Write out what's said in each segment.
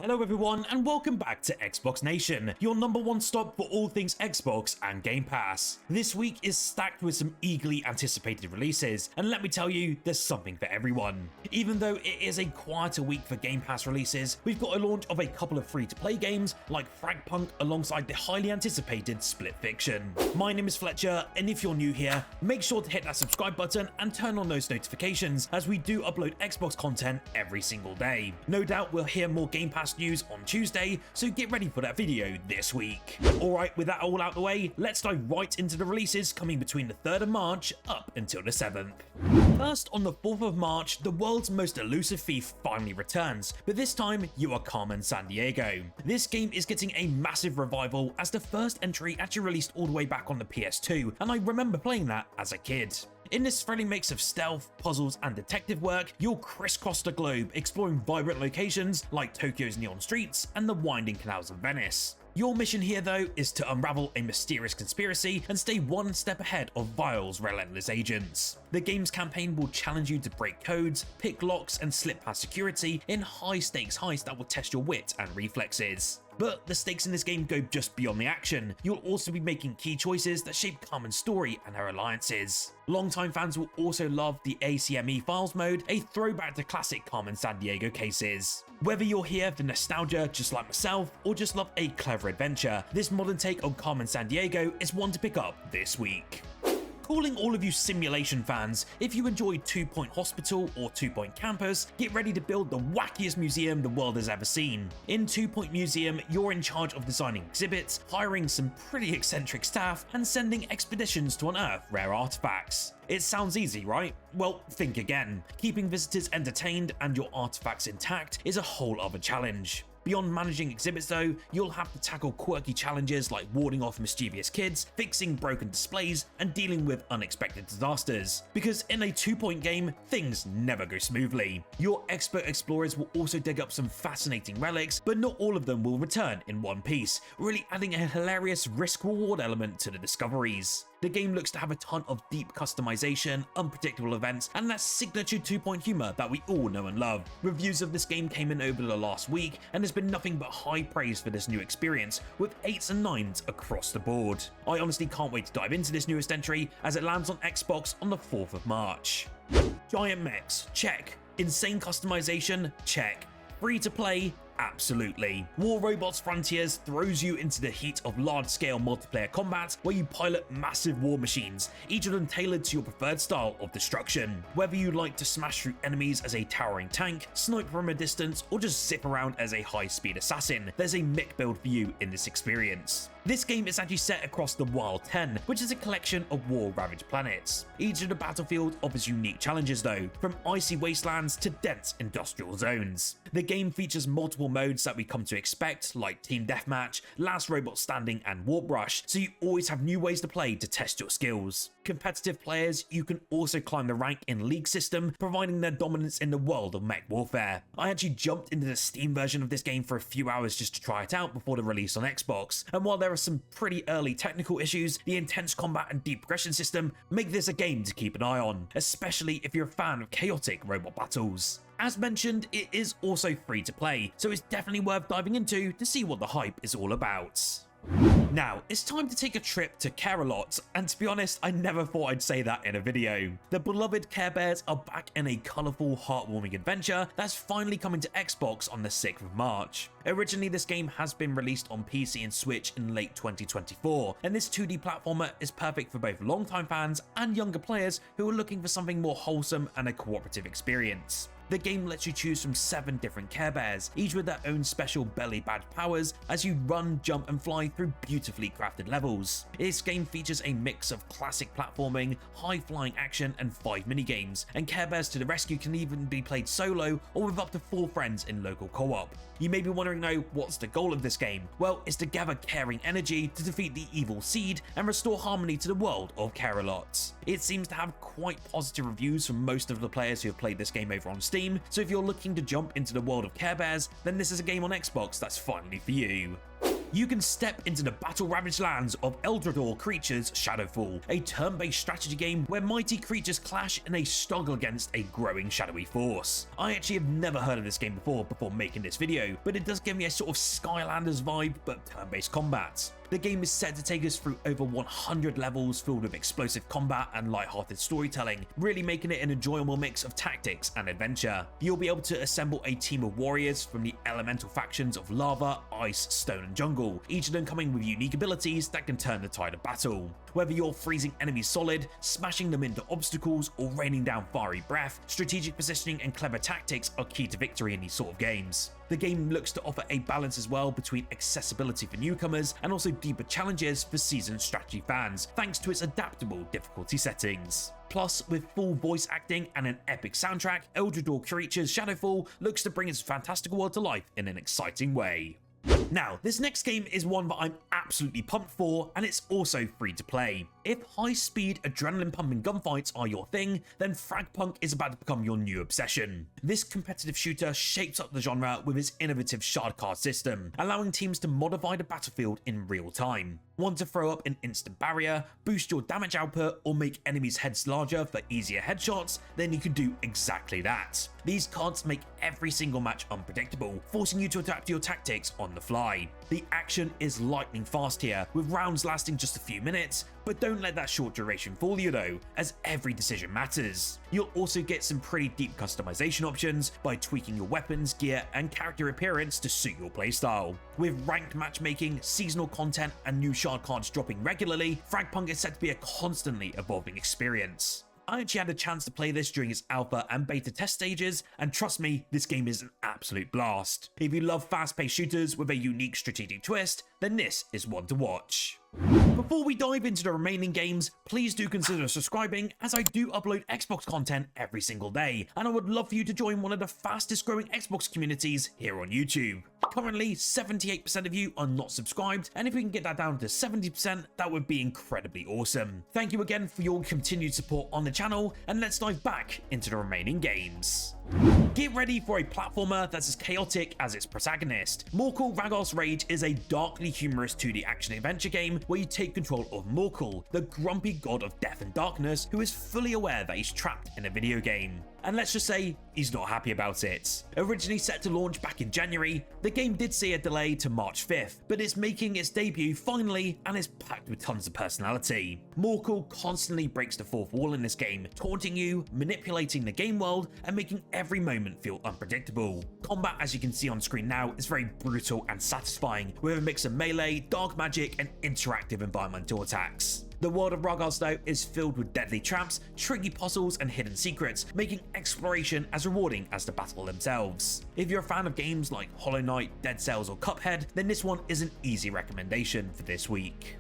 Hello everyone and welcome back to Xbox Nation, your #1 stop for all things Xbox and Game Pass. This week is stacked with some eagerly anticipated releases, and let me tell you, there's something for everyone. Even though it is a quieter week for Game Pass releases, we've got a launch of a couple of free-to-play games like FragPunk alongside the highly anticipated Split Fiction. My name is Fletcher, and if you're new here, make sure to hit that subscribe button and turn on those notifications as we do upload Xbox content every single day. No doubt we'll hear more Game Pass news on Tuesday, so get ready for that video this week. Alright, with that all out the way, let's dive right into the releases coming between the 3rd of March up until the 7th. First, on the 4th of March, the world's most elusive thief finally returns, but this time you are Carmen Sandiego. This game is getting a massive revival as the first entry actually released all the way back on the PS2, and I remember playing that as a kid. In this thrilling mix of stealth, puzzles and detective work, you'll crisscross the globe exploring vibrant locations like Tokyo's neon streets and the winding canals of Venice. Your mission here though is to unravel a mysterious conspiracy and stay one step ahead of Vile's relentless agents. The game's campaign will challenge you to break codes, pick locks and slip past security in high stakes heists that will test your wit and reflexes. But the stakes in this game go just beyond the action. You'll also be making key choices that shape Carmen's story and her alliances. Longtime fans will also love the ACME Files mode, a throwback to classic Carmen Sandiego cases. Whether you're here for nostalgia just like myself, or just love a clever adventure, this modern take on Carmen Sandiego is one to pick up this week. Calling all of you simulation fans, if you enjoyed 2 Point Hospital or 2 Point Campus, get ready to build the wackiest museum the world has ever seen. In 2 Point Museum, you're in charge of designing exhibits, hiring some pretty eccentric staff, and sending expeditions to unearth rare artifacts. It sounds easy, right? Well, think again. Keeping visitors entertained and your artifacts intact is a whole other challenge. Beyond managing exhibits though, you'll have to tackle quirky challenges like warding off mischievous kids, fixing broken displays, and dealing with unexpected disasters. Because in a 2 Point game, things never go smoothly. Your expert explorers will also dig up some fascinating relics, but not all of them will return in one piece, really adding a hilarious risk-reward element to the discoveries. The game looks to have a ton of deep customization, unpredictable events, and that signature 2 Point humor that we all know and love. Reviews of this game came in over the last week, and there's been nothing but high praise for this new experience, with 8s and 9s across the board. I honestly can't wait to dive into this newest entry as it lands on Xbox on the 4th of March. Giant mechs, check. Insane customization, check. Free to play, absolutely. War Robots Frontiers throws you into the heat of large-scale multiplayer combat where you pilot massive war machines, each of them tailored to your preferred style of destruction. Whether you like to smash through enemies as a towering tank, snipe from a distance, or just zip around as a high-speed assassin, there's a mech build for you in this experience. This game is actually set across the Wild 10, which is a collection of war-ravaged planets. Each of the battlefield offers unique challenges though, from icy wastelands to dense industrial zones. The game features multiple modes that we come to expect, like Team Deathmatch, Last Robot Standing, and Warp Rush, so you always have new ways to play to test your skills. Competitive players, you can also climb the rank in League system, providing their dominance in the world of mech warfare. I actually jumped into the Steam version of this game for a few hours just to try it out before the release on Xbox, and while there are some pretty early technical issues, the intense combat and deep progression system make this a game to keep an eye on, especially if you're a fan of chaotic robot battles. As mentioned, it is also free to play, so it's definitely worth diving into to see what the hype is all about. Now, it's time to take a trip to Care-a-Lot, and to be honest, I never thought I'd say that in a video. The beloved Care Bears are back in a colourful, heartwarming adventure that's finally coming to Xbox on the 6th of March. Originally, this game has been released on PC and Switch in late 2024, and this 2D platformer is perfect for both longtime fans and younger players who are looking for something more wholesome and a cooperative experience. The game lets you choose from 7 different Care Bears, each with their own special belly badge powers as you run, jump and fly through beautifully crafted levels. This game features a mix of classic platforming, high-flying action and 5 minigames, and Care Bears to the Rescue can even be played solo or with up to 4 friends in local co-op. You may be wondering though, what's the goal of this game? Well, it's to gather caring energy to defeat the evil seed and restore harmony to the world of Care-a-Lot. It seems to have quite positive reviews from most of the players who have played this game over on Steam, so if you're looking to jump into the world of Care Bears, then this is a game on Xbox that's finally for you. you can step into the battle-ravaged lands of Eldrador creatures Shadowfall, a turn-based strategy game where mighty creatures clash in a struggle against a growing shadowy force. I actually have never heard of this game before making this video, but it does give me a sort of Skylanders vibe, but turn-based combat. The game is set to take us through over 100 levels filled with explosive combat and light-hearted storytelling, really making it an enjoyable mix of tactics and adventure. You'll be able to assemble a team of warriors from the elemental factions of lava, ice, stone and jungle, each of them coming with unique abilities that can turn the tide of battle. Whether you're freezing enemies solid, smashing them into obstacles, or raining down fiery breath, strategic positioning and clever tactics are key to victory in these sort of games. The game looks to offer a balance as well between accessibility for newcomers and also deeper challenges for seasoned strategy fans, thanks to its adaptable difficulty settings. Plus, with full voice acting and an epic soundtrack, Eldrador Creatures Shadowfall looks to bring its fantastical world to life in an exciting way. Now, this next game is one that I'm absolutely pumped for, and it's also free to play. If high-speed, adrenaline-pumping gunfights are your thing, then FragPunk is about to become your new obsession. This competitive shooter shapes up the genre with its innovative shard card system, allowing teams to modify the battlefield in real time. Want to throw up an instant barrier, boost your damage output, or make enemies' heads larger for easier headshots? Then you can do exactly that. These cards make every single match unpredictable, forcing you to adapt your tactics on the fly. The action is lightning fast here, with rounds lasting just a few minutes, but don't let that short duration fool you though, as every decision matters. You'll also get some pretty deep customization options by tweaking your weapons, gear, and character appearance to suit your playstyle. With ranked matchmaking, seasonal content, and new shard cards dropping regularly, FragPunk is set to be a constantly evolving experience. I actually had a chance to play this during its alpha and beta test stages, and trust me, this game is an absolute blast. If you love fast-paced shooters with a unique strategic twist, then this is one to watch. Before we dive into the remaining games, please do consider subscribing, as I do upload Xbox content every single day, and I would love for you to join one of the fastest growing Xbox communities here on YouTube. Currently, 78% of you are not subscribed, and if we can get that down to 70%, that would be incredibly awesome. Thank you again for your continued support on the channel, and let's dive back into the remaining games. Get ready for a platformer that's as chaotic as its protagonist. Morkull Ragasts Rage is a darkly humorous 2D action-adventure game where you take control of Morkull, the grumpy god of death and darkness who is fully aware that he's trapped in a video game. And let's just say, he's not happy about it. Originally set to launch back in January, the game did see a delay to March 5th, but it's making its debut finally and is packed with tons of personality. Morkull constantly breaks the fourth wall in this game, taunting you, manipulating the game world, and making every moment feel unpredictable. Combat, as you can see on screen now, is very brutal and satisfying, with a mix of melee, dark magic, and interactive environmental attacks. The world of Ragasts though is filled with deadly traps, tricky puzzles, and hidden secrets, making exploration as rewarding as the battle themselves. If you're a fan of games like Hollow Knight, Dead Cells, or Cuphead, then this one is an easy recommendation for this week.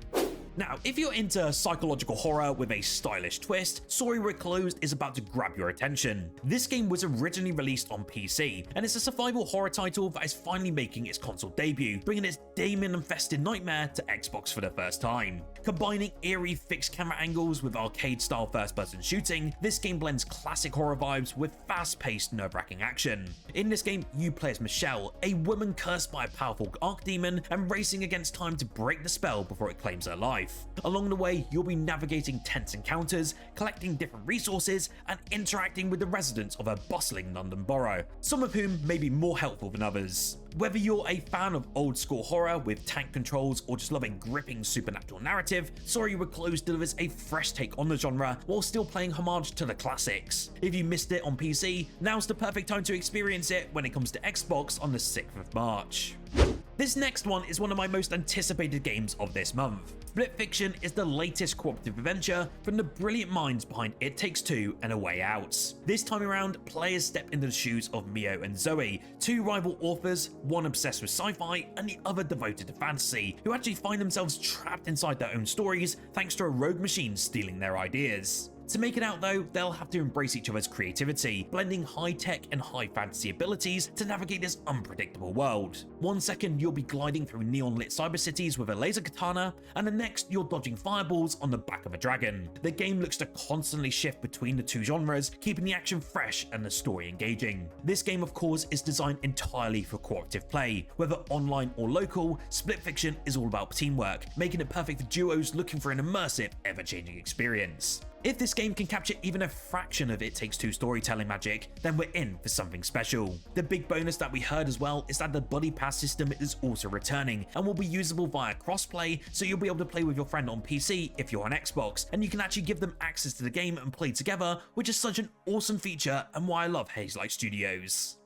Now, if you're into psychological horror with a stylish twist, Sorry We're Closed is about to grab your attention. This game was originally released on PC, and it's a survival horror title that is finally making its console debut, bringing its demon-infested nightmare to Xbox for the first time. Combining eerie fixed camera angles with arcade-style first-person shooting, this game blends classic horror vibes with fast-paced, nerve-wracking action. In this game, you play as Michelle, a woman cursed by a powerful archdemon and racing against time to break the spell before it claims her life. Along the way, you'll be navigating tense encounters, collecting different resources, and interacting with the residents of a bustling London borough, some of whom may be more helpful than others. Whether you're a fan of old school horror with tank controls or just love a gripping supernatural narrative, Sorry We're Closed delivers a fresh take on the genre while still paying homage to the classics. If you missed it on PC, now's the perfect time to experience it when it comes to Xbox on the 6th of March. This next one is one of my most anticipated games of this month. Split Fiction is the latest cooperative adventure from the brilliant minds behind It Takes Two and A Way Out. This time around, players step into the shoes of Mio and Zoe, two rival authors, one obsessed with sci-fi and the other devoted to fantasy, who actually find themselves trapped inside their own stories thanks to a rogue machine stealing their ideas. To make it out though, they'll have to embrace each other's creativity, blending high-tech and high-fantasy abilities to navigate this unpredictable world. One second you'll be gliding through neon-lit cyber cities with a laser katana, and the next you're dodging fireballs on the back of a dragon. The game looks to constantly shift between the two genres, keeping the action fresh and the story engaging. This game of course is designed entirely for cooperative play. Whether online or local, Split Fiction is all about teamwork, making it perfect for duos looking for an immersive, ever-changing experience. If this game can capture even a fraction of It Takes Two storytelling magic, then we're in for something special. The big bonus that we heard as well is that the buddy pass system is also returning and will be usable via crossplay, so you'll be able to play with your friend on PC if you're on Xbox, and you can actually give them access to the game and play together, which is such an awesome feature and why I love Hazelight Studios.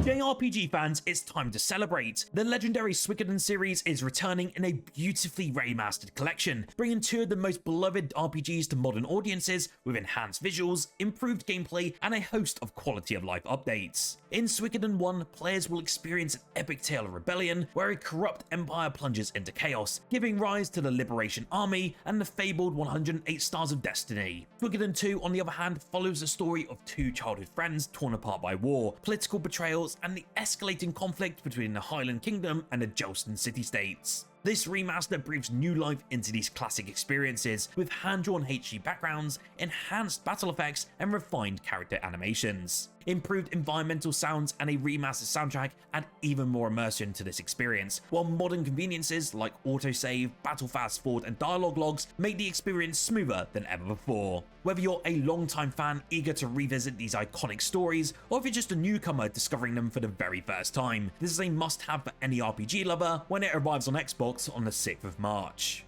JRPG fans, it's time to celebrate. The legendary Suikoden series is returning in a beautifully remastered collection, bringing two of the most beloved RPGs to modern audiences with enhanced visuals, improved gameplay, and a host of quality of life updates. In Suikoden 1, players will experience an epic tale of rebellion where a corrupt empire plunges into chaos, giving rise to the Liberation Army and the fabled 108 Stars of Destiny. Suikoden 2, on the other hand, follows the story of two childhood friends torn apart by war, political betrayals, and the escalating conflict between the Highland Kingdom and the Jelston city-states. This remaster breathes new life into these classic experiences with hand-drawn HD backgrounds, enhanced battle effects, and refined character animations. Improved environmental sounds and a remastered soundtrack add even more immersion to this experience, while modern conveniences like autosave, battle fast forward, and dialogue logs make the experience smoother than ever before. Whether you're a long-time fan eager to revisit these iconic stories, or if you're just a newcomer discovering them for the very first time, this is a must-have for any RPG lover when it arrives on Xbox on the 6th of March.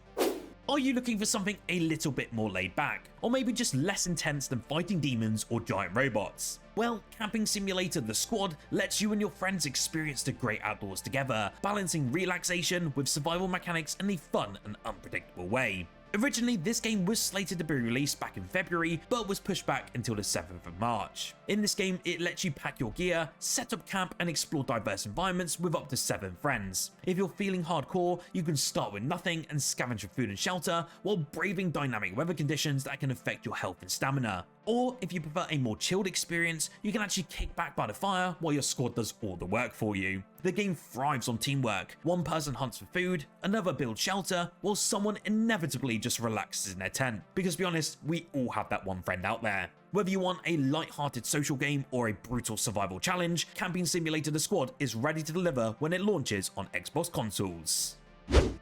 Are you looking for something a little bit more laid back, or maybe just less intense than fighting demons or giant robots? Well, Camping Simulator The Squad lets you and your friends experience the great outdoors together, balancing relaxation with survival mechanics in a fun and unpredictable way. Originally, this game was slated to be released back in February, but was pushed back until the 7th of March. In this game, it lets you pack your gear, set up camp, and explore diverse environments with up to 7 friends. If you're feeling hardcore, you can start with nothing and scavenge for food and shelter, while braving dynamic weather conditions that can affect your health and stamina. Or, if you prefer a more chilled experience, you can actually kick back by the fire while your squad does all the work for you. The game thrives on teamwork. One person hunts for food, another builds shelter, while someone inevitably just relaxes in their tent. Because to be honest, we all have that one friend out there. Whether you want a light-hearted social game or a brutal survival challenge, Camping Simulator The Squad is ready to deliver when it launches on Xbox consoles.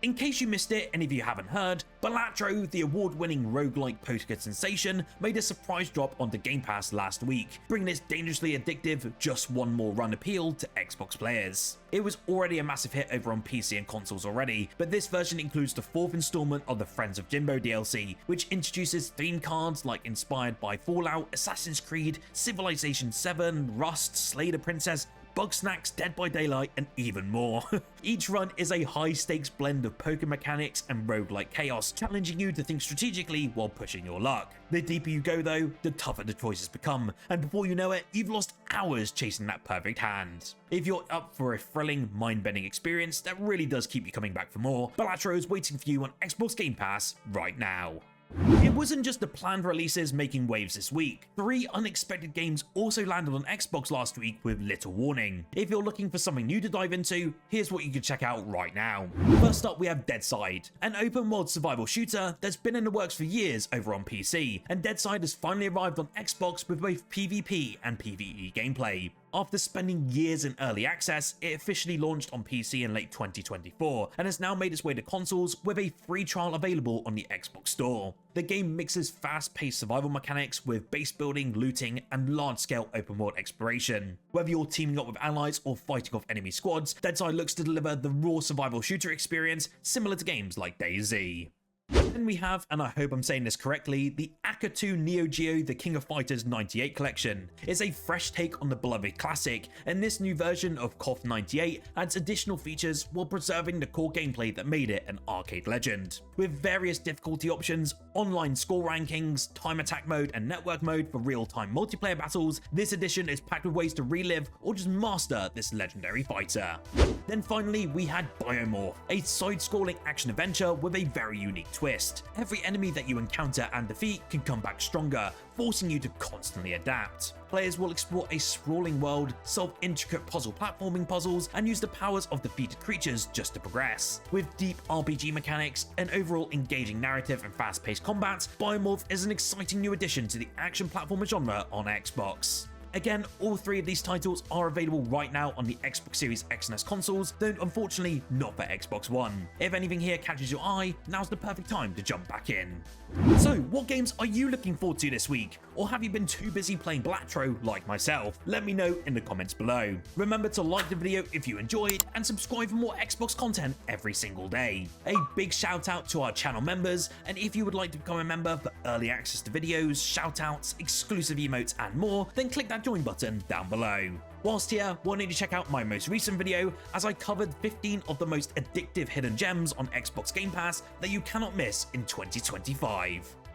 In case you missed it and if you haven't heard, Balatro, the award-winning roguelike poker sensation, made a surprise drop onto Game Pass last week, bringing its dangerously addictive just one more run appeal to Xbox players. It was already a massive hit over on PC and consoles already, but this version includes the 4th installment of the Friends of Jimbo DLC, which introduces theme cards like inspired by Fallout, Assassin's Creed, Civilization 7, Rust, Slay the Princess, Bugsnax, Dead by Daylight, and even more. Each run is a high-stakes blend of poker mechanics and roguelike chaos, challenging you to think strategically while pushing your luck. The deeper you go though, the tougher the choices become, and before you know it, you've lost hours chasing that perfect hand. If you're up for a thrilling, mind-bending experience that really does keep you coming back for more, Balatro is waiting for you on Xbox Game Pass right now. It wasn't just the planned releases making waves this week. 3 unexpected games also landed on Xbox last week with little warning. If you're looking for something new to dive into, here's what you can check out right now. First up, we have Deadside, an open world survival shooter that's been in the works for years over on PC, and Deadside has finally arrived on Xbox with both PvP and PvE gameplay. After spending years in early access, it officially launched on PC in late 2024 and has now made its way to consoles with a free trial available on the Xbox Store. The game mixes fast-paced survival mechanics with base building, looting, and large-scale open-world exploration. Whether you're teaming up with allies or fighting off enemy squads, Deadside looks to deliver the raw survival shooter experience similar to games like DayZ. Then we have, and I hope I'm saying this correctly, the Akatu Neo Geo The King of Fighters 98 collection. It's a fresh take on the beloved classic, and this new version of KOF 98 adds additional features while preserving the core gameplay that made it an arcade legend. With various difficulty options, online score rankings, time attack mode, and network mode for real-time multiplayer battles, this edition is packed with ways to relive or just master this legendary fighter. Then finally, we had Biomorph, a side-scrolling action-adventure with a very unique twist. twist. Every enemy that you encounter and defeat can come back stronger, forcing you to constantly adapt. Players will explore a sprawling world, solve intricate platforming puzzles, and use the powers of defeated creatures just to progress. With deep RPG mechanics, an overall engaging narrative, and fast-paced combat, Biomorph is an exciting new addition to the action platformer genre on Xbox. Again, all three of these titles are available right now on the Xbox Series X and S consoles, though unfortunately not for Xbox One. If anything here catches your eye, now's the perfect time to jump back in. So, what games are you looking forward to this week? Or have you been too busy playing Balatro like myself? Let me know in the comments below. Remember to like the video if you enjoyed, and subscribe for more Xbox content every single day. A big shout out to our channel members, and if you would like to become a member for early access to videos, shout outs, exclusive emotes, and more, then click that join button down below. Whilst here, why don't you check out my most recent video, as I covered 15 of the most addictive hidden gems on Xbox Game Pass that you cannot miss in 2025.